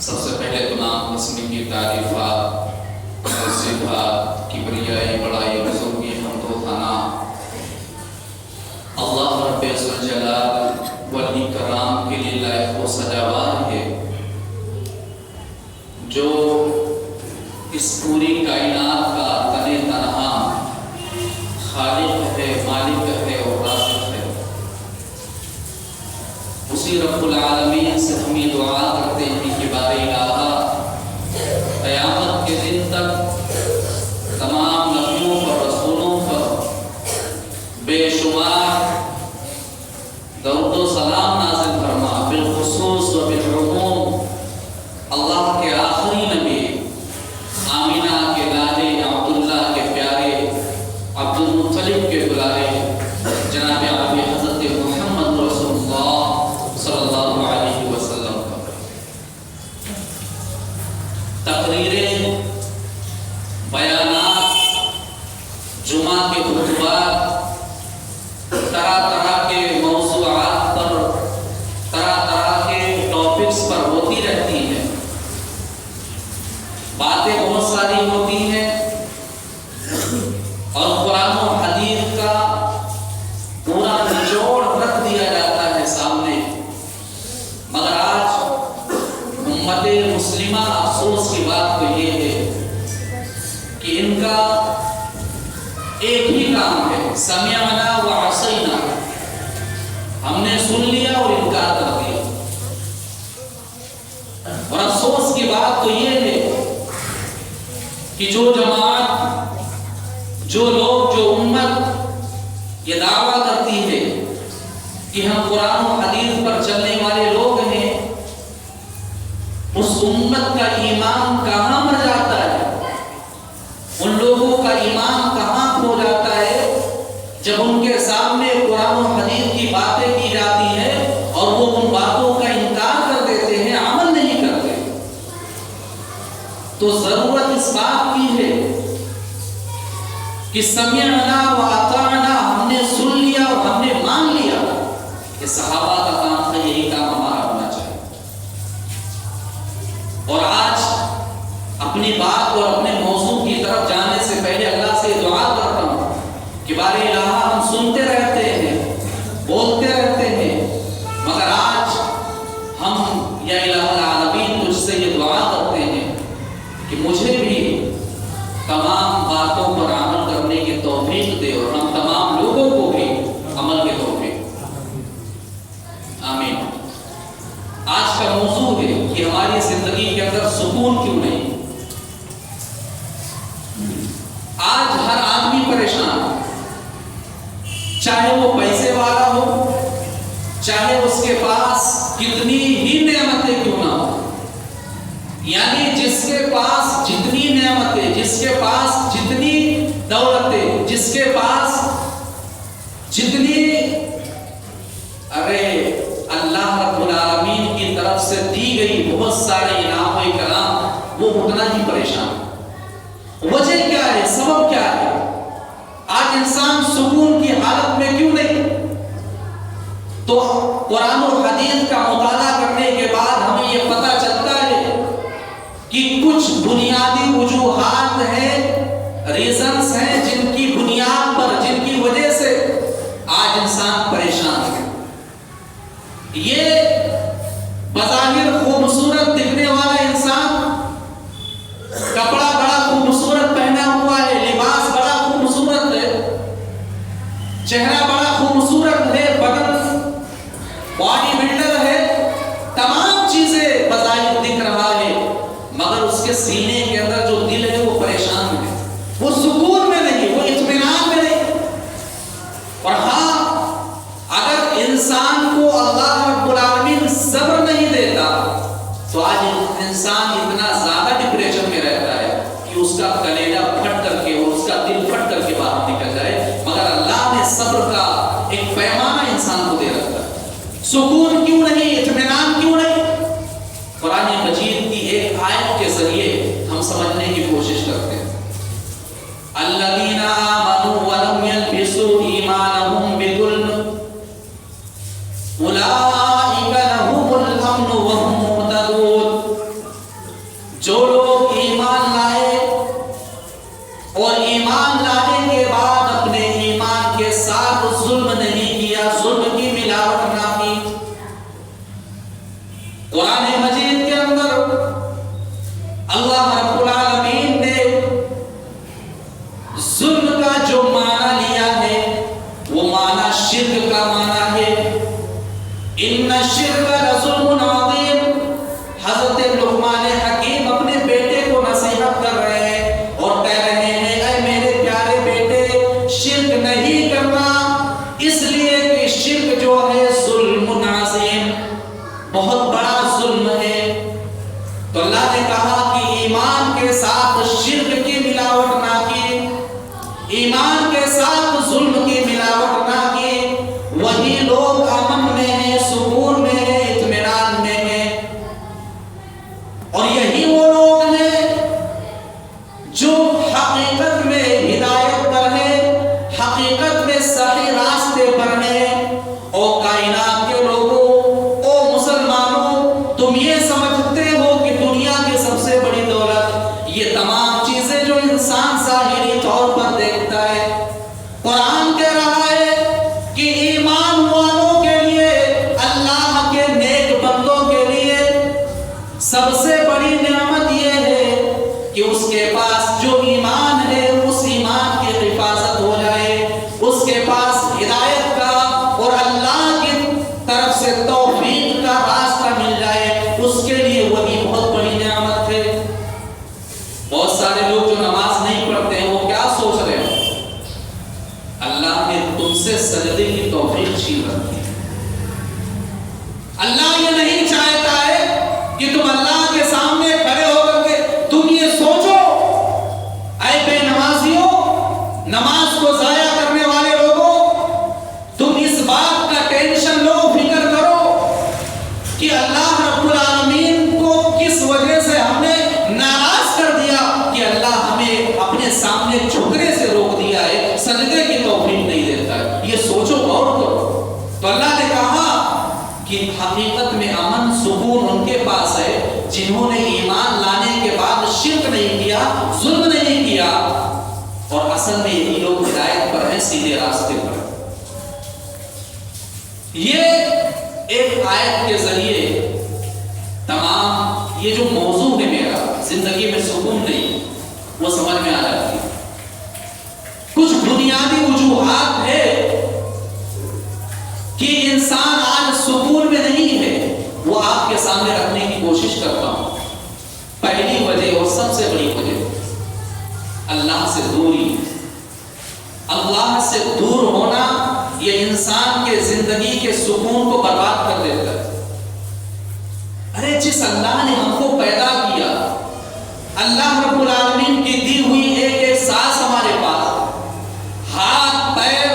سب سے پہلے تمام قسم کی تعریفات اور صفات کبریائی بڑائی بزرگی حمد و ثنا اللہ رب ذوالجلال والاکرام کے لیے لائق و سزاوار ہے، جو اس پوری کائنات کا تن تنہا خالق ہے، مالک ہے اور رازق ہے۔ اسی رب العالمین سے ہم یہ دعا کرتے ہیں کہ بار الہ قیامت کے دن تک تمام نبیوں پر، رسولوں پر بے شمار درود و سلام نازل فرما، بالخصوص و بالعموم اللہ کے آخری نبی آمینہ کے لالے عبداللہ کے پیارے عبد المطلب کے دلارے جناب ابی حضرت محمد رسول اللہ صلی اللہ علیہ وسلم کا تقریریں، بیانات، جمعہ کے خطبات، طرح طرح کے موضوعات پر، طرح طرح کے ٹاپکس پر ہوتی رہتی ہیں، باتیں بہت ساری ہوتی ہیں اور قرآن و حدیث کا پورا نچوڑ رکھ دیا جاتا ہے سامنے، مگر آج امت مسلمہ افسوس کی بات تو یہ ہے کہ ان کا ایک ہی کام ہے، سمعنا و عصینا، ہم نے سن لیا اور انکار کر دیا۔ اور افسوس کی بات تو یہ ہے کہ جو جماعت، جو لوگ، جو امت یہ دعویٰ کرتی ہے کہ ہم قرآن و حدیث پر چلنے والے لوگ ہیں، اس امت کا ایمان کہاں مر جاتا ہے، ان لوگوں کا ایمان کہاں کھو جاتا ہے جب ان کے سامنے قرآن و حدیث کی باتیں کی جاتی ہیں اور وہ ان باتوں کا انکار کر دیتے ہیں، عمل نہیں کرتے۔ تو ضرورت اس بات کی ہے کہ سمعنا و اطعنا، ہم نے سن لیا اور ہم نے مان لیا۔ کہ صحابہ کا کام تھا، یہی کام ہمارا ہونا چاہیے۔ اور آج اپنی بات اور اپنے موضوع کی طرف جانے سے پہلے اللہ سے دعا کرتا ہوں کہ بار الہ ہم سنتے رہتے ہیں، بولتے رہتے ہیں، مگر آج ہم یا الہ العالمین تجھ سے یہ دعا کرتے ہیں کہ مجھے بھی تمام باتوں پر عمل کرنے کی توفیق دے اور ہم تمام لوگوں کو بھی عمل کی توفیق۔ آمین۔ آج کا موضوع ہے کہ ہماری زندگی کے اندر سکون کیوں نہیں۔ آج ہر آدمی پریشان ہے، چاہے وہ پیسے والا ہو، چاہے اس کے پاس کتنی ہی نعمتیں کیوں نہ ہو، یعنی جس کے پاس جتنی نعمتیں، جس کے پاس جتنی دولتیں، جس کے پاس جتنی اللہ رب العالمین کی طرف سے دی گئی بہت سارے انعام و اکرام، وہ اتنا ہی پریشان۔ وجہ کیا ہے، سبب کیا ہے؟ آج انسان سکون کی حالت میں کیوں نہیں؟ تو قرآن و حدیث کا مطالعہ کرنے کے بعد ہمیں یہ پتہ چلتا ہے کہ کچھ بنیادی وجوہات ہیں، ریزنز ہیں، جن کی بنیاد پر، جن کی وجہ سے آج انسان پریشان ہے۔ یہ بظاہر خوبصورت دکھنے والا انسان، کپڑا بڑا خوبصورت پہنا ہوا ہے، لباس بڑا خوبصورت ہے، چہرہ بڑا خوبصورت ہے، بدن باڈی بلڈر ہے، تمام چیزیں بظاہر دکھ رہا ہے، مگر اس کے سینے کے اندر جو دل ہے وہ پریشان ہے، وہ سکون میں نہیں، وہ اطمینان میں نہیں۔ اور ہاں، اگر انسان کو اللہ رب العالمین صبر نہیں دیتا تو آج انسان اتنا زیادہ ڈپریشن میں رہتا ہے کہ اس کا کلیجہ پھٹ کر کے اور اس کا دل پھٹ کر کے باہر نکل جائے، مگر اللہ نے صبر کا ایک پیمانہ انسان کو دے رکھا ہے۔ سکون کیوں نہیں، اطمینان کیوں نہیں؟ قرآن مجید کی ایک آیت کے ذریعے ہم سمجھنے کی کوشش کرتے ہیں۔ الذین آمنوا ولم یلبسوا ایمانہم بظلم اولئک لهم الامن وهم مهتدون۔ بہت بڑا ظلم ہے۔ تو اللہ نے کہا کہ ایمان کے ساتھ شرک کی ملاوٹ نہ کی، ایمان کے ساتھ ظلم کی ملاوٹ نہ کی، وہی لوگ امن میں ہیں، سکون میں ہیں، اطمینان میں ہیں۔ اور یہی وہ لوگ ہیں جو حقیقت میں ہدایت پر ہیں، حقیقت میں صحیح راستے پر ہیں۔ اور کائنات کے لوگوں، او مسلمانوں، تم یہ سمجھتے ہو کہ دنیا کی سب سے بڑی دولت یہ تمام چیزیں جو انسان ظاہری طور پر دیکھتا ہے؟ قرآن کہہ رہا ہے کہ ایمان والوں کے لیے، اللہ کے نیک بندوں کے لیے سب سے بڑی نعمت یہ ہے کہ اس کے پاس جو ایمان ہے اس ایمان کی حفاظت ہو جائے، اس کے پاس ہدایت کا اور اللہ کی طرف سے توفیق کا راستہ مل جائے، اس کے لیے وہی بہت بڑی نعمت ہے۔ بہت سارے لوگ جو نماز نہیں پڑھتے ہیں وہ کیا سوچ رہے ہیں؟ اللہ نے تم سے سجدے کی توفیق چھین رکھی ہے۔ اللہ یہ نہیں چاہتا ہے کہ تم اللہ کے سامنے کھڑے ہو کر کے تم یہ سوچو، اے بے نمازیوں، نماز کو ضائع کرنے والے لوگوں، تم اس بات کا ٹینشن لو، فکر کرو کہ اللہ رب العالمین کو کس وجہ سے ہم نے ناراض کر دیا کہ اللہ ہمیں اپنے سامنے جھکنے سے روک دیا ہے، سجدے کی توفیق نہیں دیتا ہے۔ یہ سوچو، غور کرو۔ تو اللہ نے کہا کہ حقیقت میں امن سکون ان کے پاس ہے جنہوں نے ایمان لانے کے بعد شرک نہیں کیا، ظلم نہیں کیا، اور اصل میں یہی لوگ ہدایت پر ہیں، سیدھے راستے پر۔ یہ ایک آیت کے ذریعے تمام یہ جو موضوع ہے میرا، زندگی میں سکون نہیں، وہ سمجھ میں آ جاتی ہے۔ کچھ بنیادی وجوہات ہے کہ انسان آج سکون میں نہیں ہے، وہ آپ کے سامنے رکھنے کی کوشش کرتا ہوں۔ پہلی وجہ اور سب سے بڑی وجہ اللہ سے دوری۔ اللہ سے دور ہونا یہ انسان کے زندگی کے سکون کو برباد کر دیتا ہے۔ ارے جس اللہ نے ہم کو پیدا کیا، اللہ رب العالمین کی دی ہوئی ایک ایک سانس ہمارے پاس، ہاتھ پیر،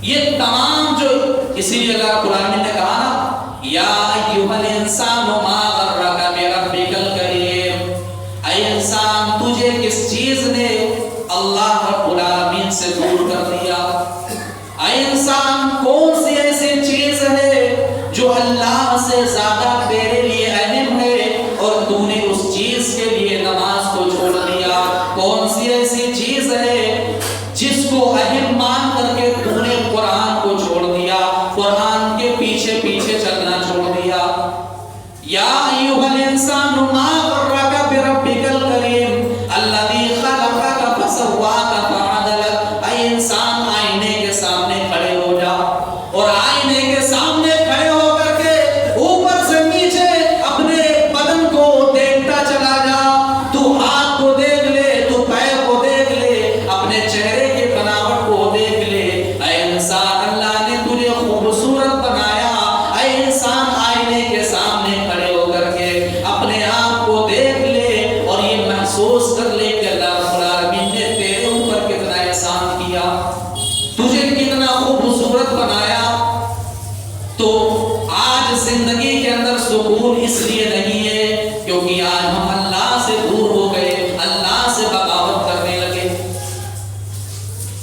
یہ تمام جو، اسی لیے اللہ رب العالمین نے کہا نا، یا ایھا الانسان ما غرک بربک الکریم، اے انسان تجھے کس چیز نے اللہ رب العالمین سے دور کر دیا؟ اے انسان کون سی ایسی چیز ہے جو اللہ سے زیادہ تیرے لیے اہم ہے اور تو نے اس چیز کے لیے نماز کو چھوڑ دیا؟ کون سی ایسی چیز ہے جس کو اہم مان کر کے تو نے قرآن کو چھوڑ دیا، قرآن کے پیچھے پیچھے چلنا چھوڑ دیا؟ یا ایھا الانسان ما غرک بربک الکریم الذی خلقک فسواک فعدلک، اے انسان آئینے کے سامنے کھڑے ہو جا، اور آئینے کے سامنے کھڑے ہو کر کے اوپر سے نیچے اپنے بدن کو دیکھتا چلا جا، تو ہاتھ کو دیکھ لے، تو پیر کو دیکھ لے، اپنے چہرے کے بناوٹ کو دیکھ لے۔ اے انسان، اللہ نے تجھے خوبصورت بنایا، اے انسان آئینے کے سامنے کھڑے ہو کر کے اپنے آپ کو دیکھ لے اور یہ محسوس کر لے کہ اللہ رب العالمین نے تیرے اوپر کتنا احسان کیا، تجھے کتنا خوبصورت بنایا۔ تو آج زندگی کے اندر سکون اس لیے نہیں ہے کیونکہ آج ہم اللہ سے دور ہو گئے، اللہ سے بغاوت کرنے لگے۔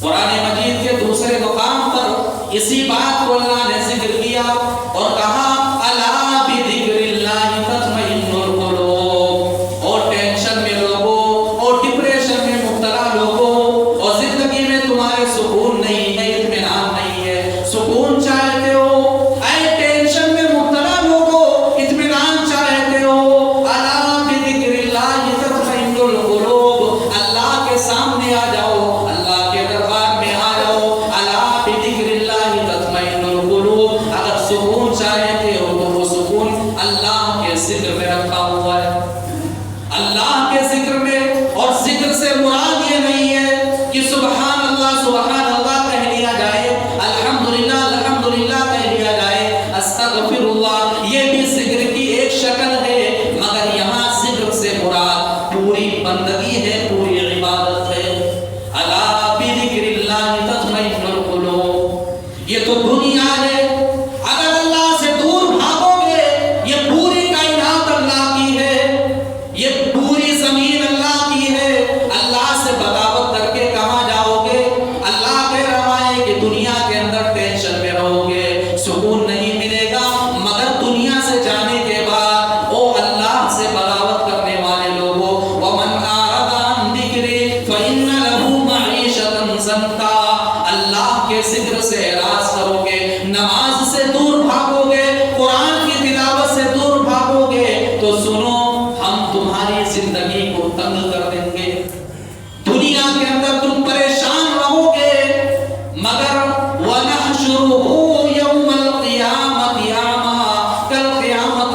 قرآن مجید کے دوسرے مقام پر اسی بات کو اللہ نے ذکر کیا اور کہا الا بذکر اللہ تطمئن القلوب، اور ٹینشن میں لوگوں اور ڈپریشن میں مبتلا لوگوں اور زندگی میں تمہارے سکون نہیں ہے، اطمینان نہیں ہے، سکون چاہتے ہو، اے ٹینشن میں مبتلا لوگوں اطمینان چاہتے ہو، الا بذکر اللہ تطمئن القلوب، اللہ کے سامنے آ جاؤ، اللہ کے دربار میں آ جاؤ، الا بذکر اللہ تطمئن القلوب۔ اگر سکون چاہتے ہو تو وہ سکون اللہ کے ذکر میں رکھا ہوا ہے، اللہ کے ذکر میں۔ اور ذکر سے مراد یہ نہیں ہے کہ سبحان اللہ کہہ لیا جائے، الحمدللہ کہہ لیا جائے، استغفر اللہ، یہ بھی ذکر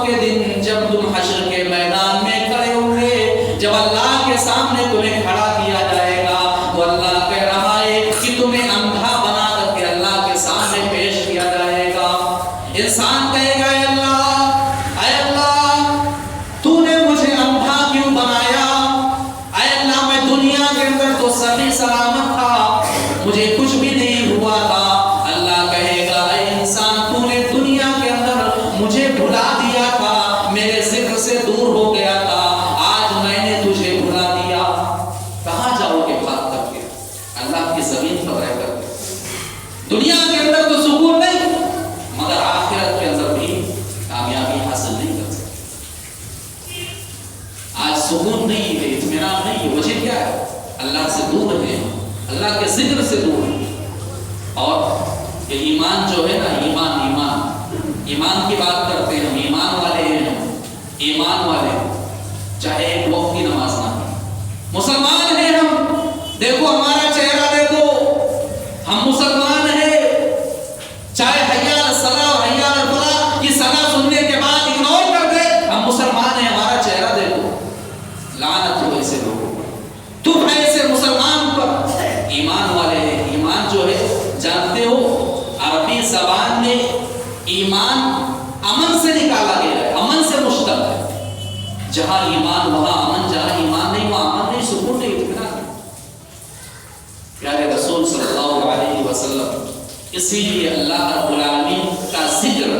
قیامت کے دن جب تم حشر کے میدان میں کھڑے ہوں گے، جب اللہ کے سامنے تمہیں کھڑا کیا جائے گا، تو اللہ کہہ رہا ہے کہ تمہیں اندھا بنا کر کے اللہ کے سامنے پیش کیا جائے گا۔ انسان کہے گا اے اللہ تو نے مجھے اندھا کیوں بنایا؟ اے اللہ میں دنیا کے اندر تو صحیح سلامت تھا، مجھے کچھ بھی نہیں ہوا تھا۔ اللہ کہے گا اے انسان تو نے دنیا کے اندر مجھے بھلا دیا تھا، میرے ذکر سے دور ہو گیا تھا، آج میں نے تجھے بھلا دیا۔ کہاں جاؤ گے بھاگ کر کے؟ اللہ کی زمین پر رہ کر کے۔ دنیا کے اندر تو سکون نہیں، مگر آخرت کے اندر بھی کامیابی حاصل نہیں کر سکتے۔ آج سکون نہیں ہے، اطمینان نہیں ہے، وجہ کیا ہے؟ اللہ سے دور ہے، اللہ کے ذکر سے دور ہے۔ اور یہ ایمان جو ہے نا، ایمان کی بات کرتے ہیں ہم، ایمان والے ہیں ہم، ایمان والے چاہے ایک وقت کی نماز نہ پڑھیں، مسلمان ہیں ہم، دیکھو ہمارا چہرہ دیکھو، ہم مسلمان ہیں، چاہے حی علی الصلاۃ حی علی الفلاح کی صدا سننے کے بعد اگنور کر دے، ہم مسلمان ہیں، ہمارا چہرہ دیکھو۔ لعنت ہو ایسے لوگوں پر، تم ایسے مسلمان پر۔ ایمان والے ہیں، ایمان جو ہے جانتے ہو عربی زبان میں ایمان امن سے نکالا گیا ہے، امن سے مشتق ہے۔ جہاں ایمان وہاں امن، جہاں ایمان نہیں وہاں امن نہیں، سکون نہیں، اطمینان نہیں۔ پیارے رسول صلی اللہ علیہ وسلم اسی لیے اللہ رب العالمین کا ذکر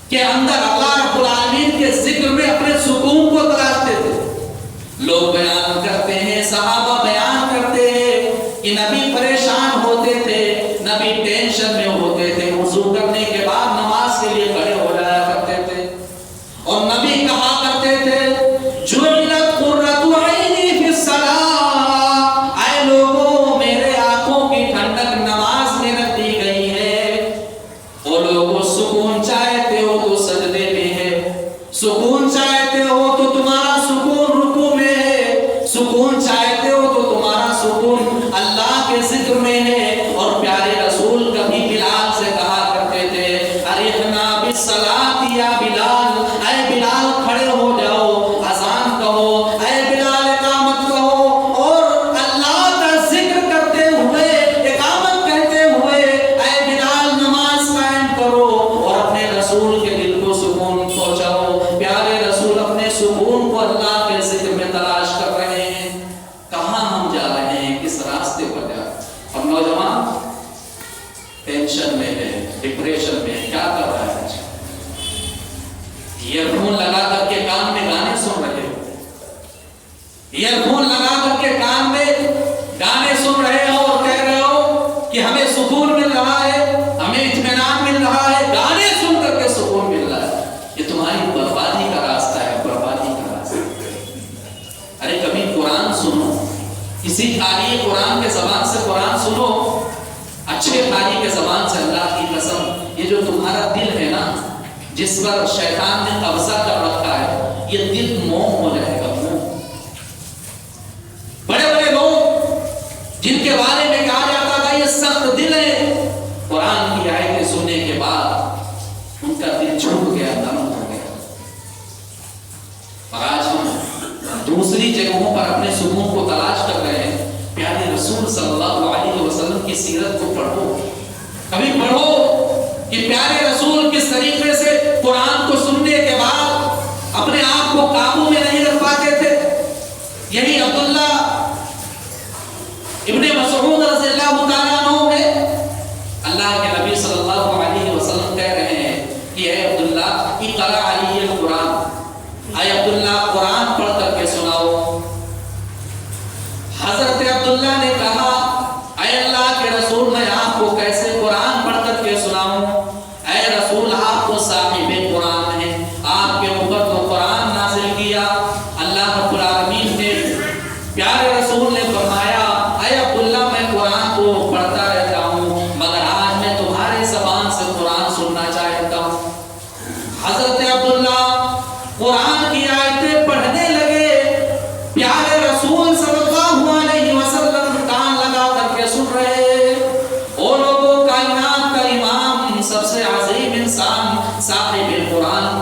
کے اندر اللہ رب العالمین کے ذکر میں اپنے سکون کو تلاشتے تھے۔ لوگ بیان کرتے ہیں، صحابہ بیان کرتے ہیں کہ نبی پریشان ہوتے تھے، نبی ٹینشن میں ہوتے تھے، وضو کرنے کے بعد نماز کے لیے کھڑے ہو جایا کرتے تھے، اور نبی کہا کرتے تھے جعلت قرۃ عینی فی الصلاۃ، اے لوگوں میرے آنکھوں کی ٹھنڈک نماز میں رکھ دی گئی ہے۔ او لوگوں سکون چاہتے ہو تو سجدے میں ہے، سکون چاہتے ہو تو تمہارا سکون رکوع میں ہے، سکون چاہتے ہو تو تمہارا سکون اللہ کے ذکر میں ہے۔ اور پیارے رسول کبھی بلال سے کہا کرتے تھے ارحنا بالصلاۃ یا بلال، اے بلال کھڑے ہو جاؤ، اذان کہو، اے بلال اقامت کہو، اور اللہ کا ذکر کرتے ہوئے، اقامت کہتے ہوئے اے بلال نماز قائم کرو، اور اپنے رسول کے دل کو سکون پہنچاؤ۔ پیارے رسول اپنے سکون کو اللہ کے ذکر میں تلاش کر رہے ہیں۔ کہاں ہم جا رہے ہیں، کس راستے پر جا رہے ہیں؟ اور نوجوان ٹینشن میں ہے، ڈپریشن میں، کیا کر رہا ہے؟ ایئر فون لگا کر کے کان میں گانے سن رہے ہو، ایئر فون لگا کر کے کان میں گانے سن رہے ہو اور کہہ رہے ہو کہ ہمیں سکون مل رہا ہے، ہمیں اطمینان مل رہا ہے، گانے سن کر کے سکون مل رہا ہے۔ یہ تمہاری بربادی کا راستہ ہے، بربادی کا راستہ۔ ارے کبھی قرآن سنو، کسی قاری قرآن کے زبان سے قرآن سنو، اچھے قاری کے زبان سے، اللہ کی قسم یہ جو تمہارا دل ہے نا، جس پر شیطان نے قبضہ کر رکھا ہے، یہ دل موم ہو جائے گا، موم۔ بڑے بڑے لوگ جن کے بارے میں کہا جاتا تھا یہ سخت دل ہے، قرآن کی آیتیں سننے کے بعد ان کا دل جھک گیا، نرم ہو گیا۔ اور آج ہم دوسری جگہوں پر اپنے سکون کو تلاش کر رہے ہیں۔ پیارے رسول صلی اللہ علیہ وسلم کی سیرت کو پڑھو، کبھی پڑھو کہ پیارے رسول کس طریقے سے قرآن کو سننے کے بعد اپنے آپ کو قابو میں نہیں رکھ پاتے تھے۔ یہی عبداللہ ابن مسعود رضی اللہ تعالیٰ عنہ میں اللہ کے نبی صلی اللہ علیہ وسلم کہہ رہے ہیں کہ اے عبداللہ اقرأ علی القرآن، اے عبداللہ قرآن پڑھ کر کے سناؤ۔ حضرت عبداللہ نے کہا اے اللہ کے رسول میں آپ کو کیسے قرآن پڑھ کر کے سناؤں؟ اے رسول آپ کو صاحب قرآن ہیں، آپ کے اوپر تو قرآن نازل کیا۔ اللہ رب العالمین نے، پیارے رسول نے فرمایا اے عبداللہ میں قرآن کو پڑھتا رہتا ہوں، مگر آج میں تمہارے زبان سے قرآن سننا چاہتا ہوں۔ حضرت عبداللہ قرآن کی آیتیں پڑھنے لگے، پیارے رسول صلی اللہ علیہ وسلم کان لگا کر کے سن رہے۔ اور لوگوں کائنات کا امام، سب سے عظیم انسان، صاحب قرآن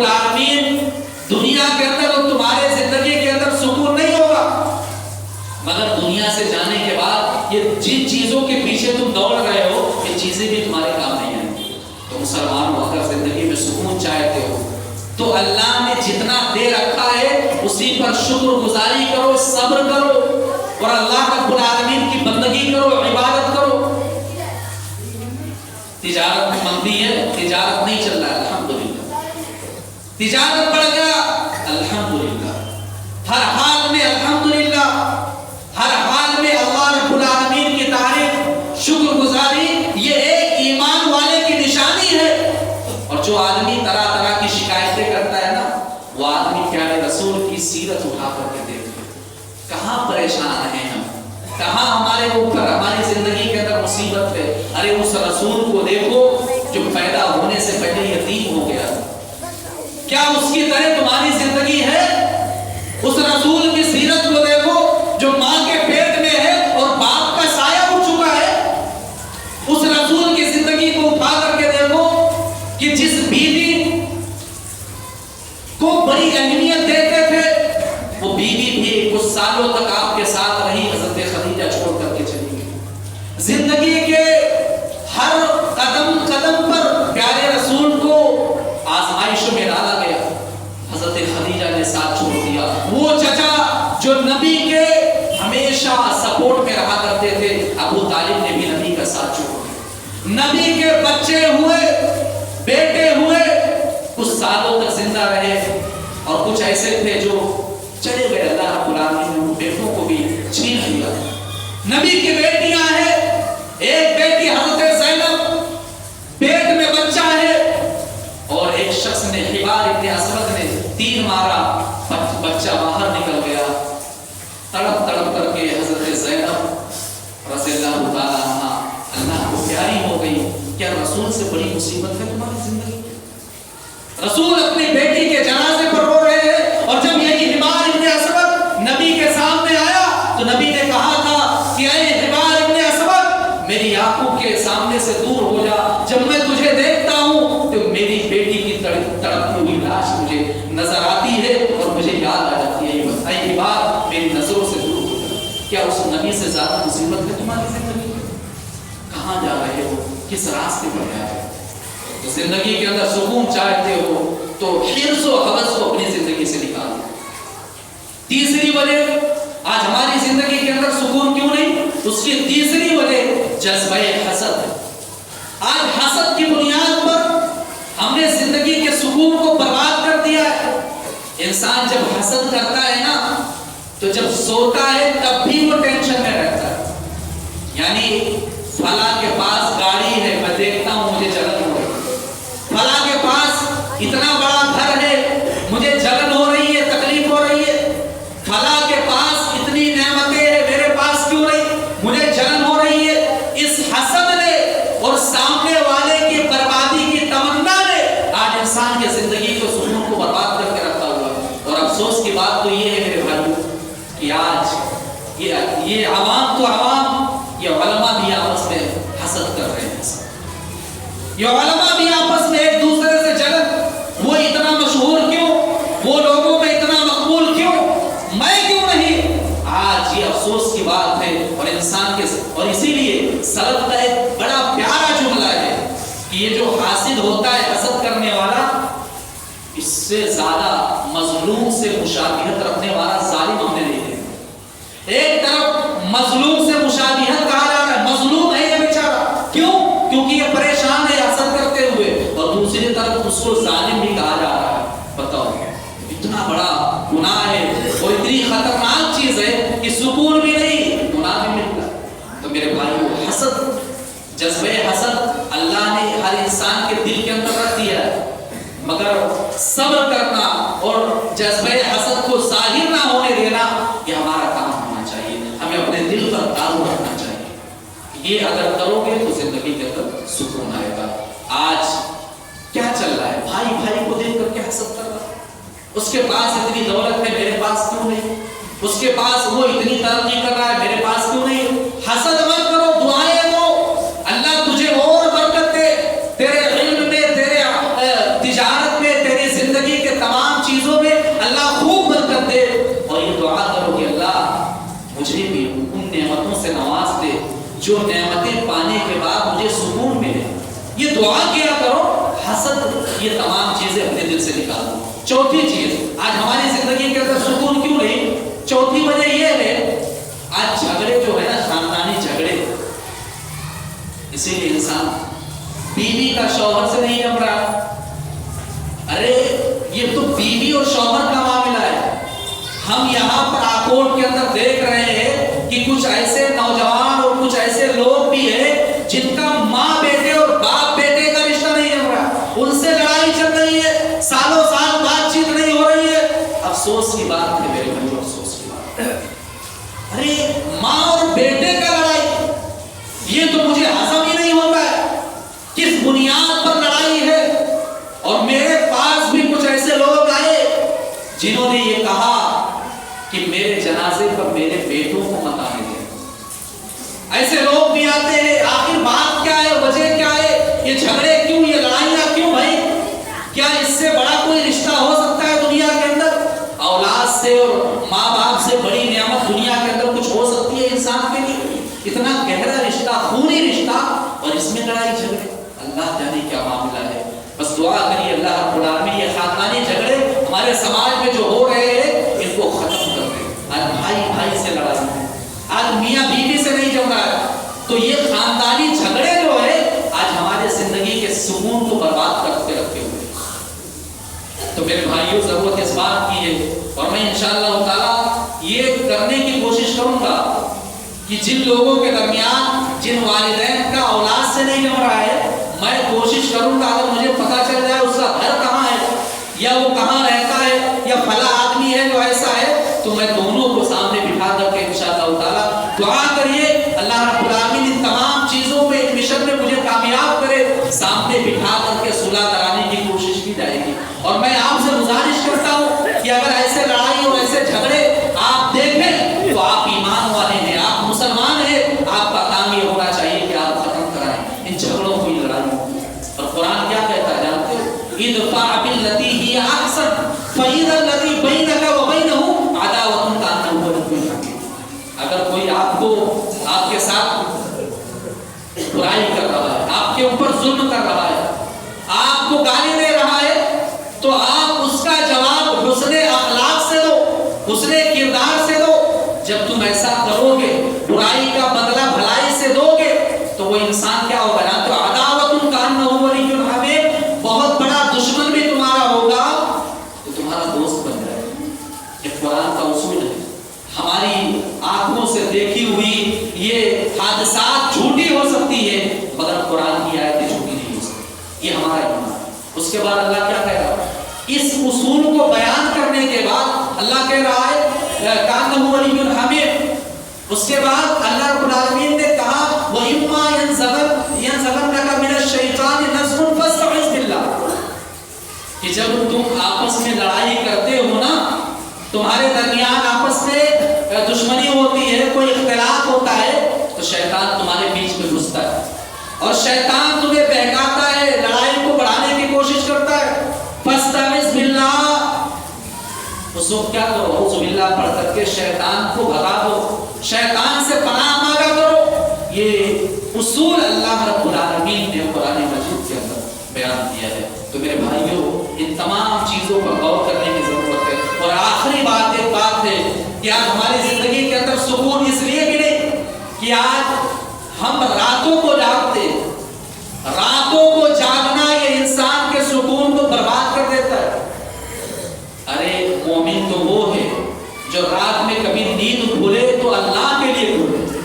العالمین دنیا کے اندر اور تمہارے زندگی کے اندر سکون نہیں ہوگا، مگر دنیا سے جانے کے بعد یہ جن چیزوں کے پیچھے تم دوڑ رہے ہو یہ چیزیں بھی تمہارے کام نہیں آئیں گی۔ تو مسلمان ہو اگر زندگی میں سکون چاہتے ہو تو اللہ نے جتنا دے رکھا ہے اسی پر شکر گزاری کرو، صبر کرو اور اللہ رب العالمین کی بندگی کرو، عبادت کرو۔ تجارت میں مندی ہے، تجارت نہیں چل رہا ہے، الحمدللہ۔ تجارت بڑھ گیا، الحمدللہ۔ ہر حال میں الحمدللہ، ہر حال میں اللہ رب العالمین کی تعریف، شکر گزاری، یہ ایک ایمان والے کی نشانی ہے۔ اور جو آدمی طرح طرح کی شکایتیں کرتا ہے نا، وہ آدمی پیارے رسول کی سیرت اٹھا کر کے دیکھے، کہاں پریشان ہیں ہم، کہاں ہمارے اوپر ہماری زندگی کے اندر مصیبت ہے۔ ارے اس رسول کو دیکھو جو پیدا ہونے سے پہلے یتیم ہو گیا، کیا اس کی طرح تمہاری زندگی ہے؟ اس رسول کی سیرت کو دیکھو جو ماں کے پیٹ میں ہے اور باپ کا سایہ اٹھ چکا ہے۔ اس رسول کی زندگی کو اٹھا کر کے دیکھو کہ جس بیوی کو بڑی اہمیت دیتے تھے وہ بیوی بھی کچھ سالوں تک آپ کے ساتھ رہی، حضرت خدیجہ چھوڑ کر کے چلی گئی۔ زندگی کے ہر قدم قدم پر پیارے رسول کو آزمائشوں میں ڈالا گیا، حضرت خدیجہ نے ساتھ چھوڑ دیا۔ وہ چچا جو نبی کے ہمیشہ سپورٹ میں رہا کرتے تھے، ابو طالب نے بھی نبی کا ساتھ چھوڑ دیا۔ نبی کے بچے ہوئے، بیٹے ہوئے، کچھ سالوں تک زندہ رہے اور کچھ ایسے تھے جو چلے گئے، اللہ رب العالمین نے ان بیٹوں کو بھی چھین لیا۔ نبی کی بیٹیاں ہیں، ایک بیٹی حضرت زینب، پیٹ میں بچہ ہے، اور ایک شخص نے حبار ابن اسود نے تیر مارا، بچہ باہر نکل گیا۔ تڑپ تڑپ کر کے حضرت زینب رضی اللہ تعالیٰ عنہ اللہ کو پیاری ہو گئی۔ کیا رسول سے بڑی مصیبت ہے تمہاری زندگی؟ رسول اپنی بیٹی کے جنازے پر رو رہے ہیں، اور جب یہ حبار ابن اسود نبی کے سامنے آیا تو نبی نے کہا تھا کہ اے حبار ابن اسود میری آنکھوں کے سامنے سے دور ہو جا، جب میں تجھے دیکھتا ہوں تو میری بیٹی کی تڑپتی ہوئی لاش مجھے نظر آتی ہے اور مجھے یاد آ جاتی ہے۔ یہ بتائیے بات میری نظروں سے دور ہو جائے، کیا اس نبی سے زیادہ مصیبت ہے تمہاری زندگی میں؟ کہاں جا رہے ہو، کس راستے پر جا رہے ہو؟ تو زندگی کے اندر سکون چاہتے ہو تو حرص و حوث کو اپنی زندگی سے نکال دو۔ تیسری وجہ آج ہماری زندگی کے اندر سکون کیوں نہیں، اس کی تیسری وجہ جذبہ حسد ہے۔ آج حسد کی بنیاد پر ہم نے زندگی کے سکون کو برباد کر دیا ہے۔ انسان جب حسد کرتا ہے نا تو جب سوتا ہے تب بھی وہ ٹینشن میں رہتا ہے، یعنی فلاں کے پاس گاڑی ہے، میں دیکھتا ہوں مجھے جلن ہو رہی ہے، فلاں کے پاس اتنا بڑا گھر ہے، مجھے جلن ہو رہی ہے، تکلیف ہو رہی ہے، فلاں کے پاس اتنی نعمتیں ہیں، میرے پاس کیوں نہیں، مجھے جلن ہو رہی ہے۔ اس حسد نے اور سامنے والے کی بربادی کی تمنا نے آج انسان کی زندگی کو سکون کو برباد کر کے رکھا ہوا ہے۔ اور افسوس کی بات تو یہ ہے میرے بھائیوں کہ آج یہ عوام تو عوام، یہ علماء بھی آپس میں حسد کر رہے ہیں۔ یہ علماء بھی آپس میں ایک دوسرے سے جلن، وہ اتنا مشہور کیوں، وہ لوگوں میں اتنا مقبول کیوں، میں کیوں نہیں۔ آج یہ افسوس کی بات ہے اور انسان کے، اور اسی لیے سلف کا ایک بڑا پیارا جملہ ہے کہ یہ جو حاسد ہوتا ہے، حسد کرنے والا، اس سے زیادہ مظلوم سے مشابہت رکھنے والا ظالم ہم نے نہیں دیکھا۔ ایک طرف مظلوم سے مشابہت کہا جا رہا ہے، مظلوم ہے یہ بیچارہ، کیوں؟ کیونکہ یہ پریشان ہے حسد کرتے ہوئے، اور دوسری طرف اس کو ظالم بھی کہا جا رہا ہے۔ بتاؤ اتنا بڑا گناہ ہے اور اتنی خطرناک چیز ہے کہ سکون بھی نہیں، گناہ بھی ملتا۔ تو میرے بھائیو، حسد، جذبہ حسد اللہ نے ہر انسان کے دل کے اندر رکھ دیا ہے، مگر صبر کرنا اور جذبہ حسد کو ظاہر نہ ہونے دینا یہ ہمارا کام ہونا چاہیے۔ ہمیں اپنے دل پر قابو رکھنا چاہیے، یہ اگر کرو گے تو زندگی کے اندر سکون آئے گا۔ آج کیا چل رہا ہے، بھائی بھائی کو دیکھ کر کے حسد کر رہا ہے، اس کے پاس اتنی دولت ہے میرے پاس کیوں نہیں، اس کے پاس وہ اتنی ترقی کر رہا ہے میرے پاس کیوں نہیں۔ حسد مت کرو، دعائیں دو، اللہ تجھے اور برکت دے، تیرے علم میں، تیرے تجارت میں، تیری زندگی جو نعمتیں پانے کے بعد مجھے سکون ملے. یہ دعا کیا کرو. حسد یہ تمام چیزیں اپنے دل سے نکال دو. چوتھی چیز آج ہماری زندگی کے اندر سکون کیوں نہیں؟ چوتھی وجہ یہ ہے آج جھگڑے جو ہے نا، خاندانی جھگڑے. اسی لیے انسان بیوی کا شوہر سے نہیں جم رہا. ارے یہ تو بیوی اور شوہر کا معاملہ ہے. ہم یہاں پر آکوٹ کے اندر دیکھ رہے ہیں کہ کچھ ایسے نوجوان اور کچھ ایسے لوگ بھی ہیں جن کا ماں بیٹے اور باپ بیٹے کا رشتہ نہیں جم رہا. ان سے لڑائی چل رہی ہے، سالوں سال بات چیت نہیں ہو رہی ہے. افسوس کی بات ہے میرے بھائیو، افسوس کی بات ہے. ارے ماں اور بیٹے کا لڑائی، یہ تو مجھے ہضم ہی نہیں ہوتا ہے. کس بنیاد پر لڑائی ہے؟ اور میرے پاس بھی کچھ ایسے لوگ آئے جنہوں نے یہ کہا کہ میرے جنازے پر میرے بیٹوں کو مت آنے دیں. ایسے لوگ بھی آتے ہیں. آخر بات کیا ہے؟ وجہ کیا ہے؟ یہ جھگڑے کیوں؟ یہ لڑائیاں کیوں بھائی؟ کیا اس سے بڑا کوئی رشتہ ہو سکتا ہے دنیا کے اندر؟ اولاد سے اور ماں باپ سے بڑی نعمت دنیا کے اندر کچھ ہو سکتی ہے انسان کے لیے؟ اتنا گہرا رشتہ، خونی رشتہ، اور اس میں لڑائی جھگڑے. اللہ جانے کیا معاملہ ہے. بس دعا کریے اللہ رب العالمین یہ خاندانی جھگڑے ہمارے سماج میں جو ہو رہے ہیں ان کو ختم کر دے. آج بھائی بھائی سے لڑائی ہے، آج میاں بیوی سے نہیں جم رہا ہے. تو یہ خاندانی جھگڑے جو ہے آج ہمارے زندگی کے سکون کو برباد کرتے رکھتے ہوئے. تو میرے بھائیوں ضرورت اس بات کی ہے، اور میں انشاءاللہ تعالی یہ کرنے کی کوشش کروں گا کہ جن لوگوں کے درمیان، جن والدین کا اولاد سے نہیں جم رہا ہے، میں کوشش کروں گا اگر مجھے پتا چل جائے اس کا گھر کہاں ہے یا وہ کہاں رہتا ہے یا فلاں آدمی ہے جو ایسا ہے، تو میں دونوں کو سامنے بٹھا کر کے انشاءاللہ تعالی دعا کریے اللہ رب العالمین ان تمام چیزوں میں، اس مشن میں مجھے کامیاب کرے. سامنے بٹھا کر کے صلح کرانے کی کوشش کی جائے گی. اور میں آپ سے گزارش کرتا ہوں کہ اگر ایسے لڑائی اور ایسے جھگڑے آپ دیکھیں تو آپ ایمان والے ہیں، آپ مسلمان ہیں، آپ کا کام یہ ہونا چاہیے کہ آپ ختم کرائیں ان جھگڑوں کو، ان لڑائیوں کو. اور قرآن کیا کہتا ہے جانتے ہو؟ ادفع بالتی ہی احسن فاذا الذی بینک وبینہ عداوۃ کانہ ولی حمیم. اگر کوئی آپ کو، آپ کے ساتھ برائی کر رہا ہے، آپ کے اوپر ظلم کر رہا ہے، آپ کو گالی دے رہا ہے، تو آپ اس کا جواب حسن اخلاق سے دو، حسن کردار سے دو. جب تم ایسا کرو گے، برائی کا بدلہ بھلائی سے دو گے، تو وہ انسان کیا ہوگا نا؟ تو عداوۃ کانہ ولی حمیم، بہت بڑا دشمن بھی تمہارا ہوگا تو تمہارا دوست بن جائے گا. یہ قرآن کا اصول ہے. ہماری آنکھوں سے دیکھی ہوئی یہ حادثات جھوٹی ہو سکتی ہے مگر قرآن کی آیتیں جھوٹی نہیں ہو سکتی. یہ ہمارا ایمان. اس کے بعد اللہ کیا کہہ رہا ہے؟ اس اصول کو بیان کرنے کے بعد اللہ کہہ رہا ہے کانہ ولی حمیم. اس کے بعد اللہ رب العالمین نے کہا وَإِمَّا يَنزَغَنَّكَ مِنَ الشَّيْطَانِ نَزْغٌ فَاسْتَعِذْ بِاللَّهِ. کہ جب تم آپس میں لڑائی کرتے ہو نا، تمہارے درمیان آپس میں دشمنی ہوتی ہے، کوئی اختلاف ہوتا ہے، تو شیطان تمہارے بیچ میں گھستا ہے اور شیطان تمہیں بہکاتا ہے، لڑائی کو بڑھانے کی کوشش کرتا ہے. فاستعذ باللہ. اس وقت کیا کرو؟ اعوذ باللہ پڑھ کر کے شیطان کو بھگا دو، شیطان سے پناہ مانگا کرو. یہ اصول اللہ رب العالمین نے قرآن مجید کے اندر بیان کیا ہے. تو میرے بھائیوں ان تمام چیزوں پر غور کرنے کی ضرورت ہے. اور آخری بات ایک بات ہے کہ آج ہماری زندگی کے اندر سکون اس لیے بھی نہیں کہ آج ہم راتوں کو جاگتے، راتوں کو جاگنا یہ انسان کے سکون کو برباد کر دیتا ہے. ارے مومن تو وہ ہے جو رات میں کبھی نیند کھلے تو اللہ کے لیے کھلے،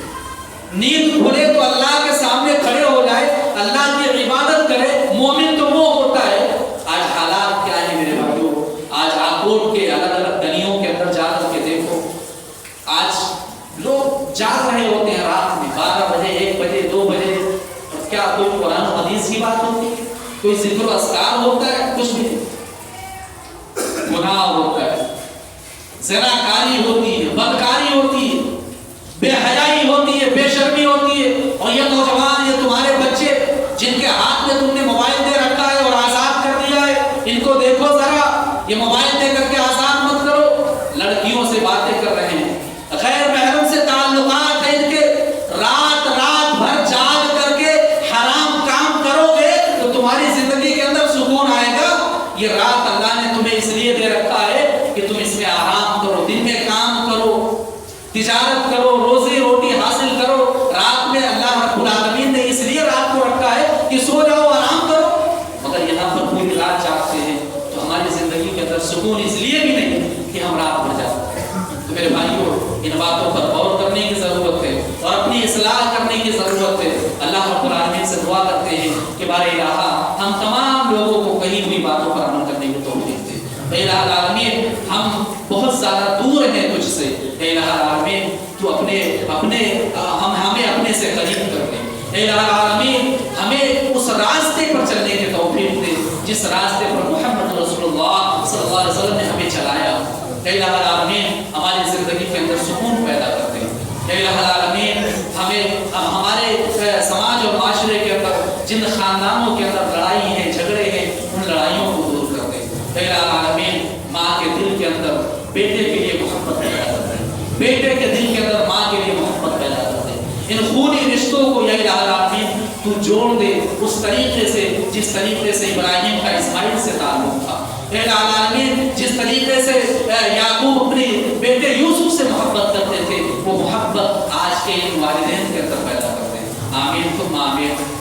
نیند کھلے تو اللہ کے سامنے کھڑے ہو جائے، اللہ کی عبادت کرے. مومن تو وہ ہوتا ہے. آج حالات کیا ہے میرے بھائیوں؟ آج آکوٹ کے الگ الگ گلیوں کے اندر جا کر کے دیکھو، آج لوگ جاگ رہے ہوتے ہیں رات میں 12 بجے 1 بجے 2 بجے. کیا کوئی قرآن و حدیث کی بات ہوتی ہے؟ کوئی ذکر و اذکار ہوتا ہے؟ کچھ بھی نہیں. گناہ ہوتا ہے، زناکاری ہوتی ہے، بدکاری ہوتی ہے، بے حیائی ہوتی ہے، بے شرمی ہوتی ہے. اور یہ نوجوان، یہ تمہارے بچے جن کے ہاتھ میں تم نے موبائل دے رکھا ہے اور آزاد کر دیا ہے، ان کو دیکھو ذرا. یہ موبائل دے کر کے آزاد مت کرو. لڑکیوں سے باتیں کر رہے ہیں، غیر محرم سے تعلقات ہیں ان کے، رات رات یہ رات اللہ نے تمہیں اس لیے دے رکھا ہے کہ تم اس میں آرام کرو، دن میں کام کرو، تجارت کرو، روزی روٹی حاصل کرو۔ رات میں اللہ رب العالمین نے اس لیے رات کو رکھا ہے کہ سو جاؤ، آرام کرو، مگر یہاں پر پوری رات جاگتے ہیں تو ہماری زندگی کے اندر سکون اس لیے بھی نہیں کہ ہم رات بھر جاتے ہیں۔ تو میرے بھائیوں، ان باتوں پر غور کرنے کی ضرورت ہے اور اپنی اصلاح کرنے کی ضرورت ہے۔ اللہ رب العالمین سے دعا کرتے ہیں کہ بارے الہ ہم تمام لوگوں کو کہی ہوئی باتوں پر عمل کرنے کی توفیق دے۔ اے الہ العالمین، ہم بہت زیادہ دور ہیں تجھ سے، اے الہ العالمین تو ہمیں اپنے سے قریب کر دے۔ اے الہ العالمین، ہمیں اس راستے پر چلنے کی توفیق دے جس راستے پر محمد رسول اللہ صلی اللہ علیہ وسلم نے ہمیں چلایا۔ اے الہ العالمین، ہماری زندگی کے اندر سکون پیدا کر دے۔ اے الہ العالمین، ہمارے سماج اور معاشرے کے اندر جن خاندانوں کے اندر لڑائی ہیں، جھگڑے ہیں، ان لڑائیوں کو دور کر دے۔ اے الہ العالمین، ماں کے دل کے اندر بیٹے کے لیے محبت پیدا کر دے، بیٹے کے دل کے اندر ماں کے لیے محبت پیدا کر دے۔ ان خونی رشتوں کو یا الہ العالمین تو جوڑ دے اس طریقے سے جس طریقے سے ابراہیم کا اسماعیل سے تعلق تھا۔ اے الہ العالمین، جس طریقے سے یعقوب اپنے بیٹے یوسف سے محبت کرتے تھے، وہ محبت آج کے ان والدین کے اندر پیدا کرتے ہیں۔ آمین ثم آمین۔